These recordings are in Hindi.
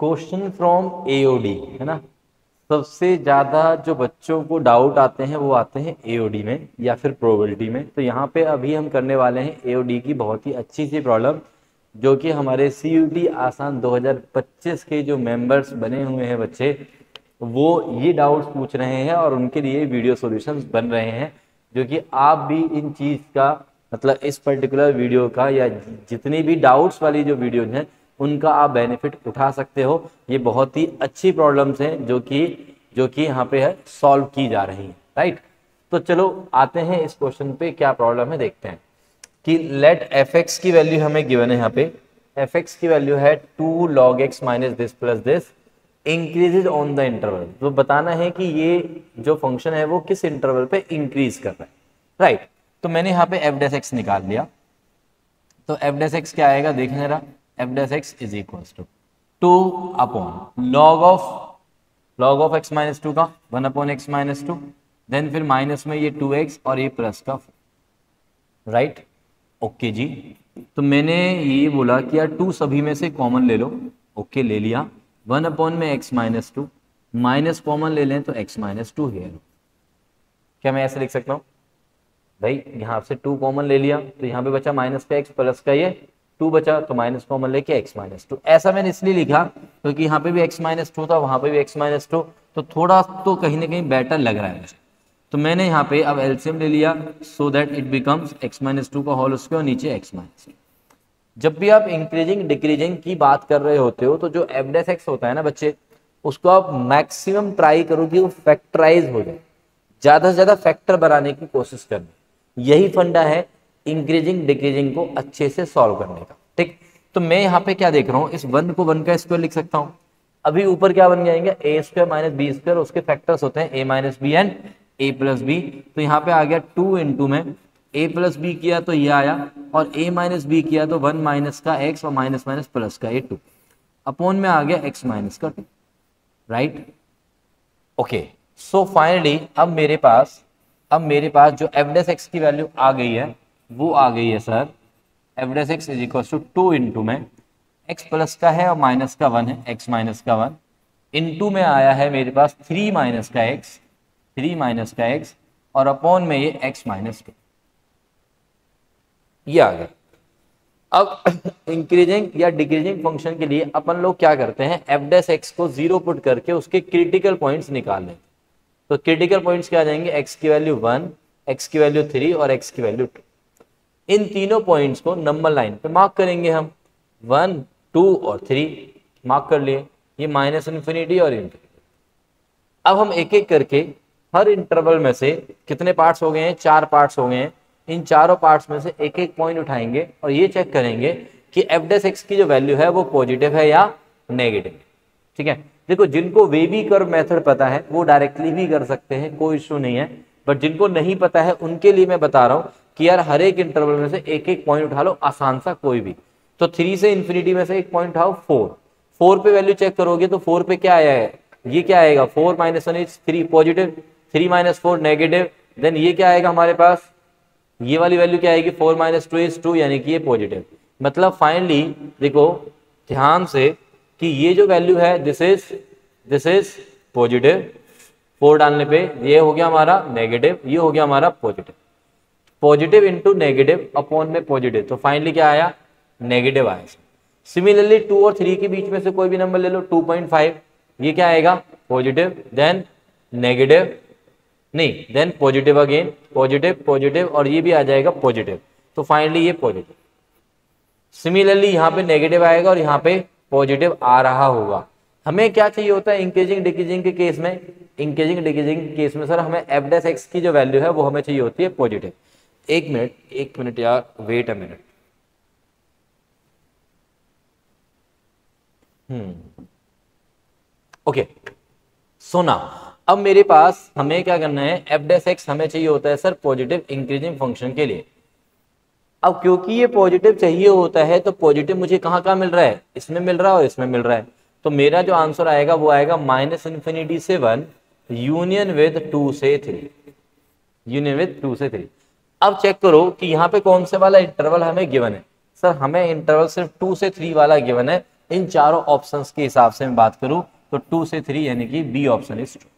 क्वेश्चन फ्रॉम एओडी है ना। सबसे ज्यादा जो बच्चों को डाउट आते हैं वो आते हैं एओडी में या फिर प्रोबेबिलिटी में। तो यहाँ पे अभी हम करने वाले हैं एओडी की बहुत ही अच्छी सी प्रॉब्लम, जो कि हमारे सीयूटी आसान 2025 के जो मेंबर्स बने हुए हैं बच्चे, वो ये डाउट्स पूछ रहे हैं और उनके लिए वीडियो सॉल्यूशंस बन रहे हैं, जो कि आप भी इन चीज़ का मतलब इस पर्टिकुलर वीडियो का या जितनी भी डाउट्स वाली जो वीडियोज हैं उनका आप बेनिफिट उठा सकते हो। ये बहुत ही अच्छी प्रॉब्लम्स हैं जो कि यहाँ पे है सॉल्व की जा रही हैं, राइट। तो चलो आते हैं इस क्वेश्चन पे, क्या प्रॉब्लम है देखते हैं। कि लेट एफ एक्स की वैल्यू हमें गिवन है, यहाँ पे एफ एक्स की वैल्यू है 2 log x minus this plus this increases on the interval. तो बताना है कि ये जो फंक्शन है वो किस इंटरवल पे इंक्रीज कर रहा है, राइट। तो मैंने यहाँ पे एफ डैश एक्स निकाल लिया। तो एफ डैश एक्स क्या आएगा देखें जरा, F dash x is equal to 2 upon log of x minus 2 का 1 अपॉन एक्स माइनस 2, देन फिर माइनस में ये 2x और ये प्लस का 4, राइट। ओके जी। तो मैंने ये बोला कि यार 2 सभी में से कॉमन ले लो, ओके ले लिया। 1 अपॉन में x माइनस 2, माइनस कॉमन ले लें तो x माइनस 2 है। क्या मैं ऐसे लिख सकता हूँ भाई, यहाँ से 2 कॉमन ले लिया तो यहाँ पे बचा माइनस का x प्लस का ये 2 बचा, तो माइनस कॉमन लेके x माइनस 2। ऐसा मैंने इसलिए लिखा क्योंकि यहाँ पे भी x माइनस 2 था, वहां पे भी x माइनस 2, तो थोड़ा तो कहीं ना कहीं बेटर लग रहा है मुझे। तो मैंने यहाँ पे अब एलसीएम ले लिया so that it becomes x minus 2 का होल स्क्वायर और नीचे x माइनस 2। जब भी आप इंक्रीजिंग डिक्रीजिंग की बात कर रहे होते हो तो जो एफ डैश एक्स होता है ना बच्चे, उसको आप मैक्सिमम ट्राई करो कि वो फैक्टराइज हो जाए, ज्यादा से ज्यादा फैक्टर बनाने की कोशिश करनी। यही फंडा है इंक्रीजिंग डिक्रीजिंग को अच्छे से सॉल्व करने का, ठीक। तो मैं यहाँ पे क्या देख रहा हूँ, इस 1 को 1 का स्क्वायर लिख सकता हूँ। अभी ऊपर क्या बन जाएंगे, a square minus b square, उसके फैक्टर्स होते हैं a minus b and a plus b. तो यहाँ पे आ गया 2 इंटू में a प्लस बी किया तो ये आया, और a माइनस बी किया तो 1 माइनस का x और माइनस माइनस प्लस का a 2 अपॉन में आ गया x माइनस का 2, राइट। ओके, सो फाइनली अब मेरे पास जो एफ डैश एक्स की वैल्यू आ गई है वो आ गई है sir, F dash x is equal to 2 into में x प्लस का है और माइनस का 1 है, x माइनस का 1 इंटू में आया है मेरे पास 3 माइनस का x और अपॉन में ये x माइनस 2, ये आ गया। अब इंक्रीजिंग या डिक्रीजिंग फंक्शन के लिए अपन लोग क्या करते हैं, एफ डैश एक्स को 0 पुट करके उसके क्रिटिकल पॉइंट्स निकाल लेते हैं। तो क्रिटिकल पॉइंट्स क्या आ जाएंगे, x की वैल्यू 1, x की वैल्यू 3 और x की वैल्यू 2। इन तीनों पॉइंट्स को नंबर लाइन पे मार्क करेंगे हम, 1, 2 और 3 मार्क कर लिए, ये माइनस इन्फिनिटी और इन्फिनिटी। अब हम एक एक करके हर इंटरवल में से कितने पार्ट्स हो गए हैं, 4 पार्ट्स हो गए हैं। इन चारों पार्ट्स में से एक एक पॉइंट उठाएंगे और ये चेक करेंगे कि एफ डैश एक्स की जो वैल्यू है वो पॉजिटिव है या नेगेटिव, ठीक है। देखो जिनको वेवी कर्व मेथड पता है वो डायरेक्टली भी कर सकते हैं, कोई इशू नहीं है, बट जिनको नहीं पता है उनके लिए मैं बता रहा हूँ कि यार हर एक इंटरवल में से एक एक पॉइंट उठा लो, आसान सा कोई भी। तो 3 से इन्फिनिटी में से एक पॉइंट उठाओ 4 पे वैल्यू चेक करोगे तो 4 पे क्या आया है, ये क्या आएगा, 4 minus 1 is 3 positive, 3 minus 4 negative, then ये क्या आएगा हमारे पास, ये वाली वैल्यू क्या आएगी, 4 माइनस 2 इज 2, यानी कि ये पॉजिटिव। मतलब फाइनली देखो ध्यान से कि ये जो वैल्यू है दिस इज पॉजिटिव, 4 डालने पे ये हो गया हमारा नेगेटिव, ये हो गया हमारा positive, positive into negative upon में पॉजिटिव, तो फाइनली क्या आया, नेगेटिव आया। सिमिलरली 2 और 3 के बीच में से कोई भी नंबर ले लो, 2.5, ये क्या आएगा पॉजिटिव, देन नेगेटिव नहीं, देन पॉजिटिव अगेन, पॉजिटिव और ये भी आ जाएगा पॉजिटिव, तो फाइनली ये पॉजिटिव। सिमिलरली यहाँ पे नेगेटिव आएगा और यहाँ पे पॉजिटिव आ रहा होगा। हमें क्या चाहिए होता है इंक्रीजिंग डिक्रीजिंग के केस में, इंक्रीजिंग डिक्रीजिंग के केस में सर हमें एफ डैश एक्स की जो वैल्यू है वो हमें चाहिए होती है पॉजिटिव। एक मिनट यार, वेट अ मिनट। ओके, सोना अब मेरे पास हमें क्या करना है, एफ डैश एक्स हमें चाहिए होता है सर पॉजिटिव इंक्रीजिंग फंक्शन के लिए। अब क्योंकि ये पॉजिटिव चाहिए होता है तो पॉजिटिव मुझे कहाँ मिल रहा है, इसमें मिल रहा है और इसमें मिल रहा है, तो मेरा जो आंसर आएगा वो आएगा माइनस इन्फिनिटी से 1 यूनियन विद 2 से 3। अब चेक करो कि यहाँ पे कौन से वाला इंटरवल हमें गिवन है, सर हमें इंटरवल सिर्फ 2 से 3 वाला गिवन है, इन चारों ऑप्शंस के हिसाब से मैं बात करूं तो 2 से 3 यानी कि बी ऑप्शन इज ट्रू।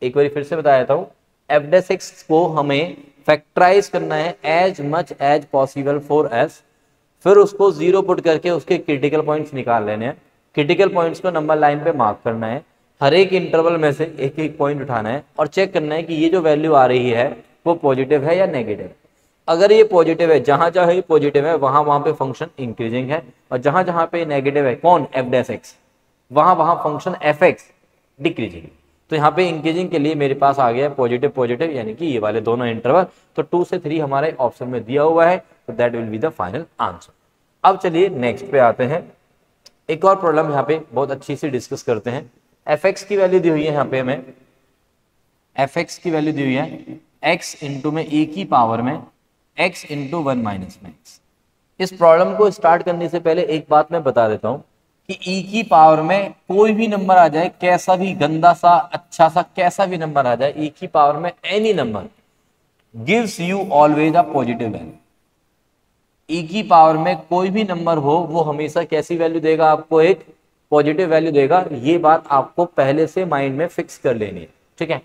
एक बार फिर से बता देता हूं, एफ डैश एक्स को हमें फैक्टराइज करना है as much as possible for us, फिर उसको जीरो पुट करके उसके क्रिटिकल पॉइंट्स निकाल लेने हैं। क्रिटिकल पॉइंट्स को नंबर लाइन पे मार्क करना है, हर एक इंटरवल में से एक एक पॉइंट उठाना है और चेक करना है कि ये जो वैल्यू आ रही है वो पॉजिटिव है या नेगेटिव। अगर ये पॉजिटिव है, जहां जहां ये पॉजिटिव है वहां वहां पे फंक्शन इंक्रीजिंग है, और जहां जहां पे नेगेटिव है कौन एफ डैश एक्स, वहां वहां फंक्शन एफ एक्स डिक्रीजिंग। तो यहाँ पे इंक्रीजिंग के लिए मेरे पास आ गया पॉजिटिव पॉजिटिव यानी कि ये वाले दोनों इंटरवल। तो 2 से 3 हमारे ऑप्शन में दिया हुआ है, तो that will be the final answer. अब चलिए नेक्स्ट पे आते हैं, एक और प्रॉब्लम यहाँ पे बहुत अच्छी से डिस्कस करते हैं। एफ एक्स की वैल्यू दी हुई है यहाँ पे हमें, एफ एक्स की वैल्यू दी हुई है एक्स इंटू में ए की पावर में एक्स इंटू 1 माइनस में एक्स। इस प्रॉब्लम को स्टार्ट करने से पहले एक बात मैं बता देता हूं कि e की पावर में कोई भी नंबर आ जाए, कैसा भी गंदा सा अच्छा सा कैसा भी नंबर आ जाए, e की पावर में any number gives you always a positive value. e की पावर में कोई भी नंबर हो वो हमेशा कैसी वैल्यू देगा, आपको एक पॉजिटिव वैल्यू देगा। ये बात आपको पहले से माइंड में फिक्स कर लेनी है, ठीक है।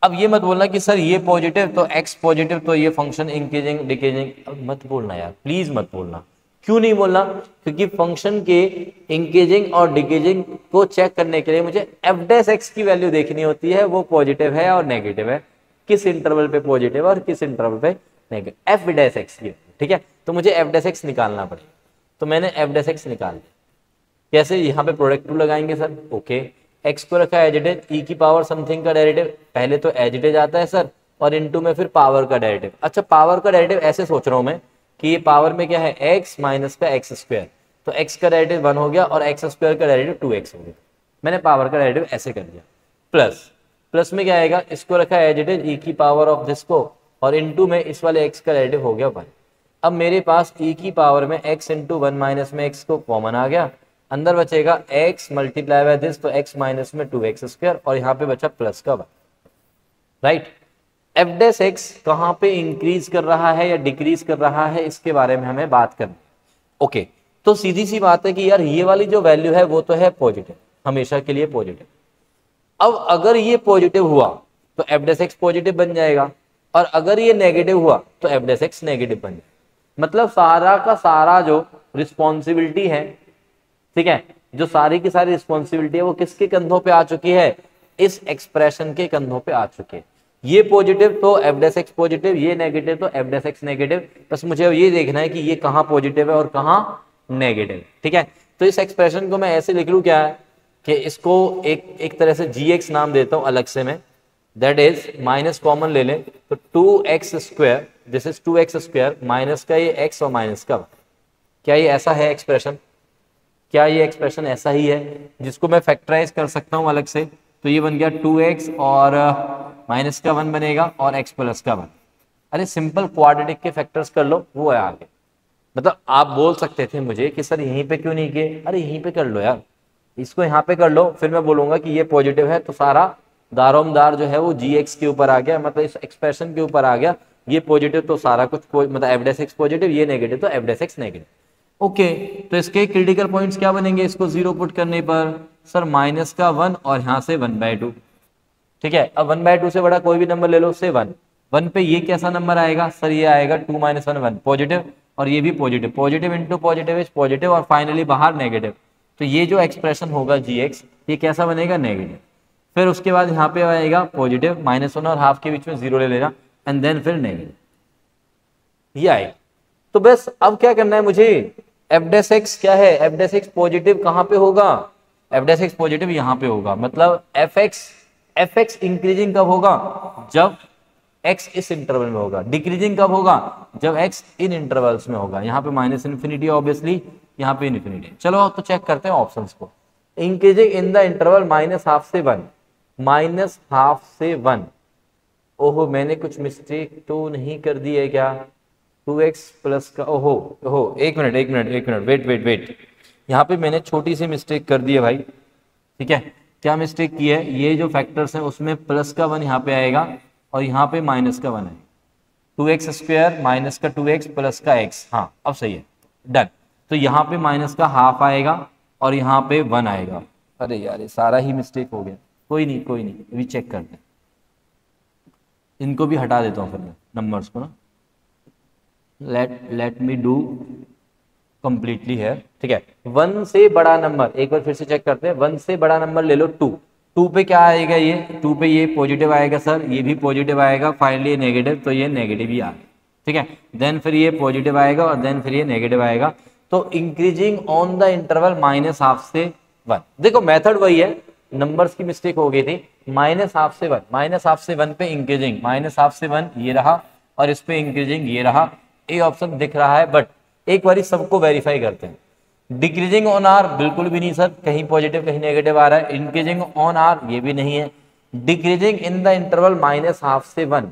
अब ये मत बोलना कि सर ये पॉजिटिव तो एक्स पॉजिटिव तो ये फंक्शन इंक्रीजिंग डिक्रीजिंग, अब मत बोलना यार, प्लीज मत बोलना। क्यों नहीं बोलना? क्योंकि फंक्शन के इंक्रीजिंग और डिक्रीजिंग को चेक करने के लिए मुझे एफ डैश एक्स की वैल्यू देखनी होती है, वो पॉजिटिव है और नेगेटिव है, किस इंटरवल पे पॉजिटिव और किस इंटरवल पे नेगेटिव, एफ डैश एक्स की, ठीक है। तो मुझे एफ डैश एक्स निकालना पड़ेगा, तो मैंने एफ डैश एक्स निकाल लिया। कैसे? यहाँ पे प्रोडक्ट टू लगाएंगे सर, ओके। एक्स को रखा एज इट इज, ई की पावर समथिंग का डेरिवेटिव, पहले तो एज इट इज आता है सर, और इनटू में फिर पावर का डेरिवेटिव। अच्छा, पावर का डेरिवेटिव ऐसे सोच रहा हूं मैं कि ये पावर में क्या है, एक्स माइनस का एक्स स्क्वायर, तो एक्स का डेरिवेटिव 1 हो गया और एक्स स्क्वायर का डेरिवेटिव 2x हो गया। मैंने पावर का डेरिवेटिव ऐसे कर दिया। प्लस में क्या आएगा, इसको रखा एज इट इज, ई की पावर ऑफ दिस को, और इनटू में इस वाले एक्स का डेरिवेटिव हो गया 1। अब मेरे पास ई की पावर में एक्स इंटू 1 माइनस में एक्स को कॉमन आ गया, अंदर बचेगा x मल्टीप्लाई बाय दिस, तो x माइनस में 2x स्क्वायर, और यहाँ पे बचा प्लस का 1, राइट। एफ डैश एक्स कहाँ पे इंक्रीज कर रहा है या डिक्रीज कर रहा है, इसके बारे में हमें बात करनी, ओके। तो सीधी सी बात है कि यार ये वाली जो वैल्यू है वो तो है पॉजिटिव, हमेशा के लिए पॉजिटिव। अब अगर ये पॉजिटिव हुआ तो एफ डैश एक्स पॉजिटिव बन जाएगा, और अगर ये नेगेटिव हुआ तो एफ डैश एक्स नेगेटिव बन जाएगा। मतलब सारा का सारा जो रिस्पॉन्सिबिलिटी है, ठीक है, जो सारी की सारी रिस्पॉन्सिबिलिटी है वो किसके कंधों पे आ चुकी है, इस एक्सप्रेशन के कंधों पे आ चुकी है। ये पॉजिटिव तो एफ डैश एक्स पॉजिटिव, ये नेगेटिव तो एफ डैश एक्स नेगेटिव। बस मुझे ये देखना है कि ये कहाँ पॉजिटिव है और कहाँ नेगेटिव, ठीक है। तो इस एक्सप्रेशन को मैं ऐसे लिख लूं क्या है कि इसको एक तरह से gx नाम देता हूं अलग से मैं, दैट इज माइनस कॉमन ले लें तो 2x square, this is 2x square minus का ये x और माइनस का, क्या ये ऐसा है एक्सप्रेशन? क्या ये एक्सप्रेशन ऐसा ही है जिसको मैं फैक्टराइज कर सकता हूं अलग से? तो ये बन गया 2x और माइनस का 1 बनेगा और x प्लस का 1। अरे सिंपल क्वाड्रेटिक के फैक्टर्स कर लो, वो है आगे। मतलब आप बोल सकते थे मुझे कि सर यहीं पे क्यों नहीं किए, अरे यहीं पे कर लो यार, इसको यहाँ पे कर लो, फिर मैं बोलूंगा कि ये पॉजिटिव है तो सारा दारोमदार जो है वो gx के ऊपर आ गया, मतलब इस एक्सप्रेशन के ऊपर आ गया। ये पॉजिटिव तो सारा कुछ मतलब एफ डैश एक्स पॉजिटिव, ये नेगेटिव तो F dash x negative, okay. तो इसके क्रिटिकल पॉइंट्स क्या बनेंगे इसको जीरो पुट करने पर? सर माइनस का 1 और यहाँ से 1/2, ठीक है। अब 1/2 से बड़ा कोई भी नंबर ले लो, से 1 पे ये कैसा नंबर आएगा सर? ये आएगा 2 - 1 1 पॉजिटिव, और ये भी positive, positive into positive is positive, और फाइनली बाहर नेगेटिव। तो ये जो एक्सप्रेशन होगा gx, ये कैसा बनेगा? नेगेटिव। फिर उसके बाद यहाँ पे आएगा पॉजिटिव, -1 और हाफ के बीच में 0 ले लेना, एंड देन फिर नेगेटिव, ये आएगा। तो बस अब क्या करना है मुझे, एफ डैश एक्स क्या है, एफ डैश एक्स पॉजिटिव कहाँ पे होगा, एफ डैश एक्स पॉजिटिव यहाँ पे होगा। मतलब एफ एक्स इंक्रीजिंग कब होगा? जब x इस इंटरवल में होगा। डिक्रीजिंग कब होगा? जब x इन इंटरवल्स में होगा। यहाँ पे माइनस इन्फिनिटी ऑब्वियसली, यहाँ पे इन्फिनिटी। चलो तो चेक करते हैं ऑप्शंस को। इंक्रीजिंग इन द इंटरवल -½ से 1, -½ से 1। ओहो, मैंने कुछ मिस्टेक तो नहीं कर दी है क्या? 2x प्लस का, ओहो एक मिनट वेट, यहाँ पे मैंने छोटी सी मिस्टेक कर दी है भाई, ठीक है। क्या मिस्टेक की है? ये जो फैक्टर्स हैं उसमें प्लस का 1 यहाँ पे आएगा और यहाँ पे माइनस का 1 है। 2x स्क्वायर -2x प्लस का x, हाँ अब सही है, डन। तो यहाँ पे माइनस का ½ आएगा और यहाँ पे 1 आएगा। अरे यार ये सारा ही मिस्टेक हो गया, कोई नहीं कोई नहीं, अभी चेक करते हैं, इनको भी हटा देता हूँ फिर मैं नंबर्स को ना, लेट मी डू कंप्लीटली है, ठीक है। 1 से बड़ा नंबर, एक बार फिर से चेक करते हैं, 1 से बड़ा नंबर ले लो 2, 2 पे क्या आएगा, ये 2 पे ये पॉजिटिव आएगा सर, ये भी पॉजिटिव आएगा, फाइनली ये नेगेटिव, तो ये नेगेटिव ही आ गया, ठीक है। देन फिर ये पॉजिटिव आएगा और देन फिर ये नेगेटिव आएगा, तो इंक्रीजिंग ऑन द इंटरवल -12 से 1। देखो मेथड वही है, नंबर्स की मिस्टेक हो गई थी, -12 से 1, -12 से 1 पे इंक्रीजिंग, -12 से 1 ये रहा और इस पे इंक्रीजिंग ये रहा, ए ऑप्शन दिख रहा है, बट एक बार सबको वेरीफाई करते हैं। डिक्रीजिंग ऑन आर बिल्कुल भी नहीं सर, कहीं पॉजिटिव कहीं नेगेटिव आ रहा है, इंक्रीजिंग ऑन आर ये भी नहीं है, डिक्रीजिंग इन द इंटरवल -12 से 1,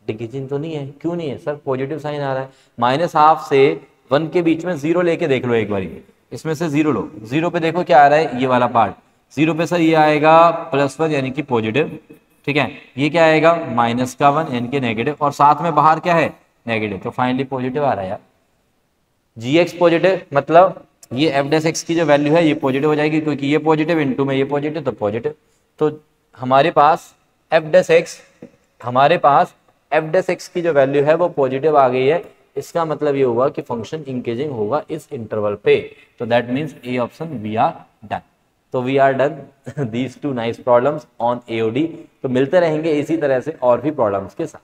डिक्रीजिंग तो नहीं है, क्यों नहीं है सर, पॉजिटिव साइन आ रहा है, -12 से 1 के बीच में 0 लेके देख लो एक बार, इसमें से 0 लो, 0 पे देखो क्या आ रहा है, ये वाला पार्ट, 0 पे सर ये आएगा +1 यानी कि पॉजिटिव, ठीक है, ये क्या आएगा -1 यानी कि नेगेटिव, और साथ में बाहर क्या है नेगेटिव, तो फाइनली पॉजिटिव आ रहा है यार। gx पॉजिटिव मतलब ये f' की जो वैल्यू है ये पॉजिटिव हो जाएगी, क्योंकि ये पॉजिटिव इनटू में ये पॉजिटिव, तो पॉजिटिव, तो हमारे पास f' की जो वैल्यू है वो पॉजिटिव आ गई है, इसका मतलब ये हुआ कि फंक्शन इंक्रीजिंग होगा इस इंटरवल पे, तो that means a option we are done. तो we are done these 2 nice problems on AOD। तो मिलते रहेंगे इसी तरह से और भी प्रॉब्लम्स के साथ।